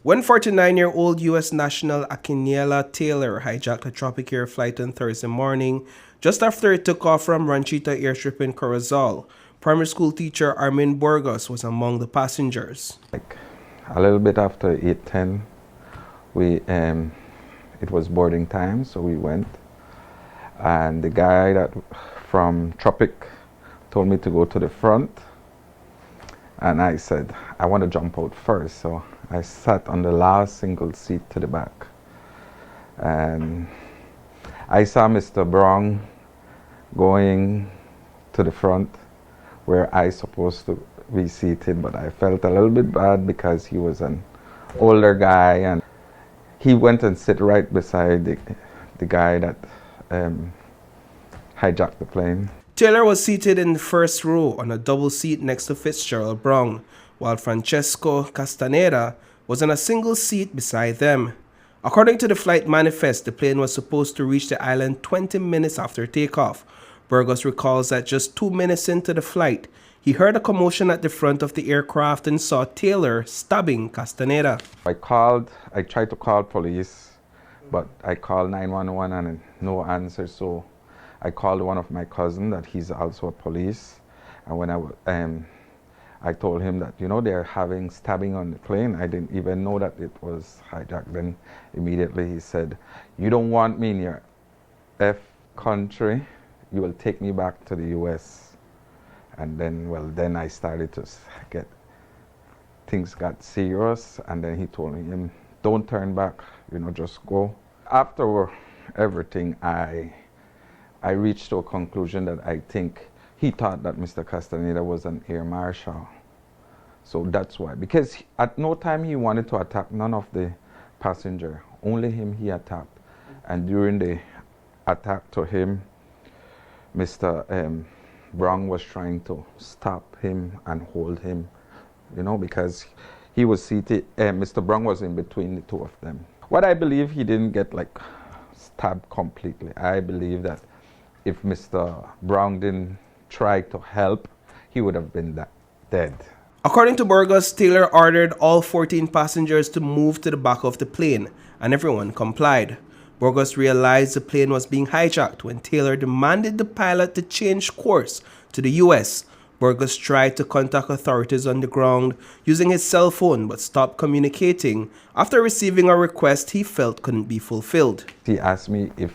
When 49-year-old U.S. national Akinyela Taylor hijacked a Tropic Air flight on Thursday morning, just after it took off from Ranchita airstrip in Corozal, primary school teacher Armin Burgos was among the passengers. Like a little bit after 8:10, it was boarding time, so we went. And the guy from Tropic told me to go to the front. And I said, I want to jump out first. So I sat on the last single seat to the back. And I saw Mr. Brown going to the front where I supposed to be seated, but I felt a little bit bad because he was an older guy, and he went and sit right beside the guy that hijacked the plane. Taylor was seated in the first row on a double seat next to Fitzgerald Brown, while Francesco Castaneda was on a single seat beside them. According to the flight manifest, the plane was supposed to reach the island 20 minutes after takeoff. Burgos recalls that just 2 minutes into the flight, he heard a commotion at the front of the aircraft and saw Taylor stabbing Castaneda. I tried to call police, but I called 911 and no answer, so I called one of my cousins that he's also a police, and when I told him that, you know, they're having stabbing on the plane. I didn't even know that it was hijacked. Then immediately he said, you don't want me in your F country, you will take me back to the US. And then, well, then I started to things got serious, and then he told me, don't turn back, you know, just go. After everything, I reached to a conclusion that I think he thought that Mr. Castaneda was an air marshal. So that's why. Because at no time he wanted to attack none of the passenger. Only him he attacked. And during the attack to him, Mr. Brown was trying to stop him and hold him, you know, because he was seated, Mr. Brown was in between the two of them. What I believe, he didn't get like stabbed completely. I believe that if Mr. Brown didn't try to help, he would have been dead. According to Burgos, Taylor ordered all 14 passengers to move to the back of the plane, and everyone complied. Burgos realized the plane was being hijacked when Taylor demanded the pilot to change course to the US. Burgos tried to contact authorities on the ground using his cell phone, but stopped communicating after receiving a request he felt couldn't be fulfilled. He asked me if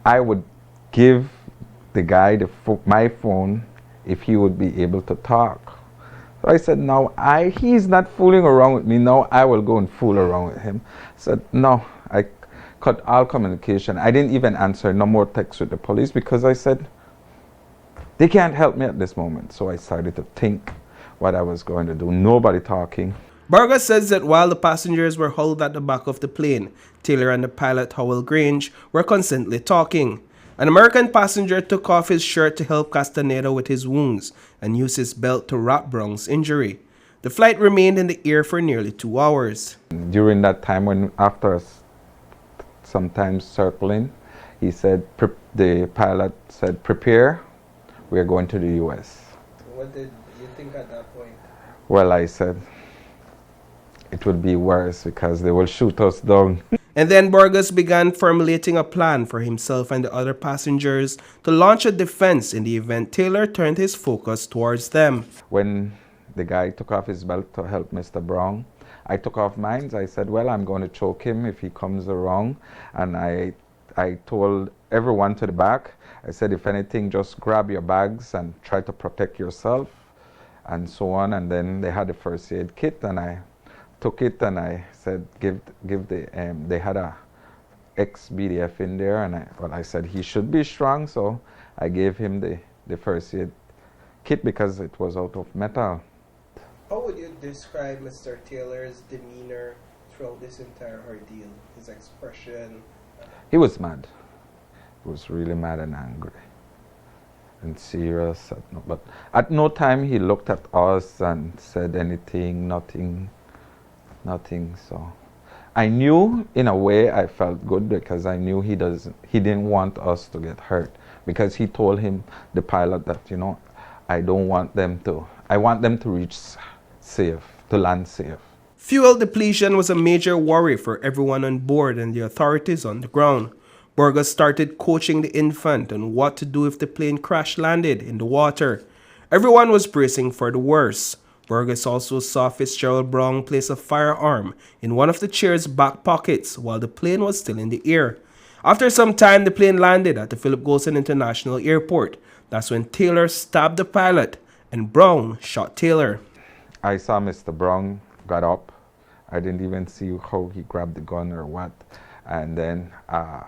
I would give the guy my phone if he would be able to talk. So I said, no, he's not fooling around with me. Now I will go and fool around with him. I said, no, I cut all communication. I didn't even answer no more texts with the police because I said, they can't help me at this moment. So I started to think what I was going to do. Nobody talking. Burgos says that while the passengers were huddled at the back of the plane, Taylor and the pilot, Howell Grange, were constantly talking. An American passenger took off his shirt to help Castaneda with his wounds and used his belt to wrap Brown's injury. The flight remained in the air for nearly 2 hours. During that time, when after sometimes circling, he said, the pilot said, prepare, we are going to the US. What did you think at that point? Well, I said, it would be worse because they will shoot us down. And then Burgos began formulating a plan for himself and the other passengers to launch a defense in the event Taylor turned his focus towards them. When the guy took off his belt to help Mr. Brown, I took off mine. I said, well, I'm going to choke him if he comes around. And I told everyone to the back, I said, if anything, just grab your bags and try to protect yourself and so on. And then they had the first aid kit, and I took it and I said, give they had a ex-BDF in there, and I said he should be strong, so I gave him the first aid kit because it was out of metal. How would you describe Mr. Taylor's demeanor throughout this entire ordeal? His expression? He was mad. He was really mad and angry and serious. But at no time he looked at us and said anything, nothing. So I knew, in a way, I felt good because I knew he didn't want us to get hurt, because he told the pilot that, you know, I don't want them to I want them to reach safe, to land safe. Fuel depletion was a major worry for everyone on board and the authorities on the ground. Burgos started coaching the infant on what to do if the plane crash landed in the water. Everyone was bracing for the worst. Burgos also saw Fitzgerald Brown place a firearm in one of the chair's back pockets while the plane was still in the air. After some time, the plane landed at the Philip Goldson International Airport. That's when Taylor stabbed the pilot and Brown shot Taylor. I saw Mr. Brown got up. I didn't even see how he grabbed the gun or what. And then a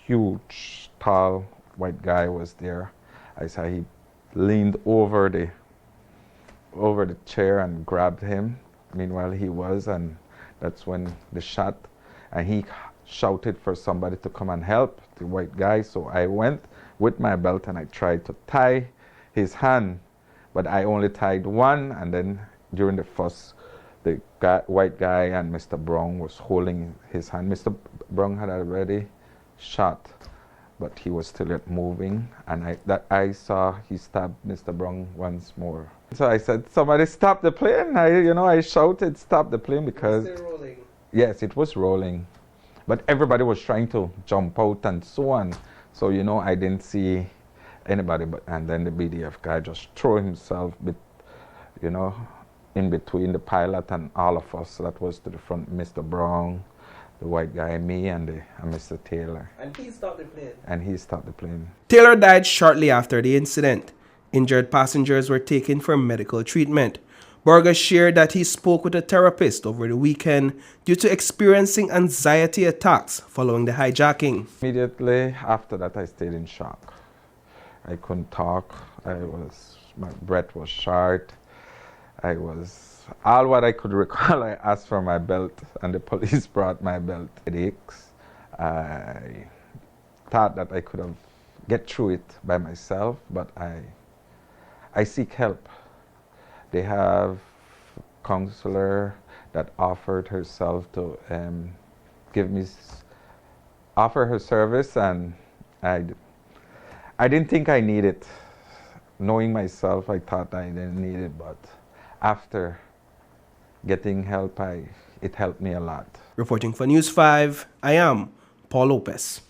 huge, tall, white guy was there. I saw he leaned over the chair and grabbed him. Meanwhile, he was, and that's when the shot, and he shouted for somebody to come and help the white guy. So I went with my belt and I tried to tie his hand, but I only tied one, and then during the fuss, the white guy and Mr. Brown was holding his hand. Mr. Brown had already shot, but he was still yet moving, and I saw he stabbed Mr. Brown once more. So I said, "Somebody stop the plane!" I shouted, "Stop the plane!" Because Was it rolling? Yes, it was rolling, but everybody was trying to jump out and so on. So I didn't see anybody, and then the BDF guy just threw himself, in between the pilot and all of us. That was to the front, Mr. Brown, the white guy, me, and Mr. Taylor. And he stopped the plane. Taylor died shortly after the incident. Injured passengers were taken for medical treatment. Burgos shared that he spoke with a therapist over the weekend due to experiencing anxiety attacks following the hijacking. Immediately after that, I stayed in shock. I couldn't talk. My breath was short. All what I could recall, I asked for my belt, and the police brought my belt. Headaches. I thought that I could have get through it by myself, but I seek help. They have a counselor that offered herself to offer her service, and I didn't think I needed it. Knowing myself, I thought I didn't need it, but after getting help, it helped me a lot. Reporting for News 5, I am Paul Lopez.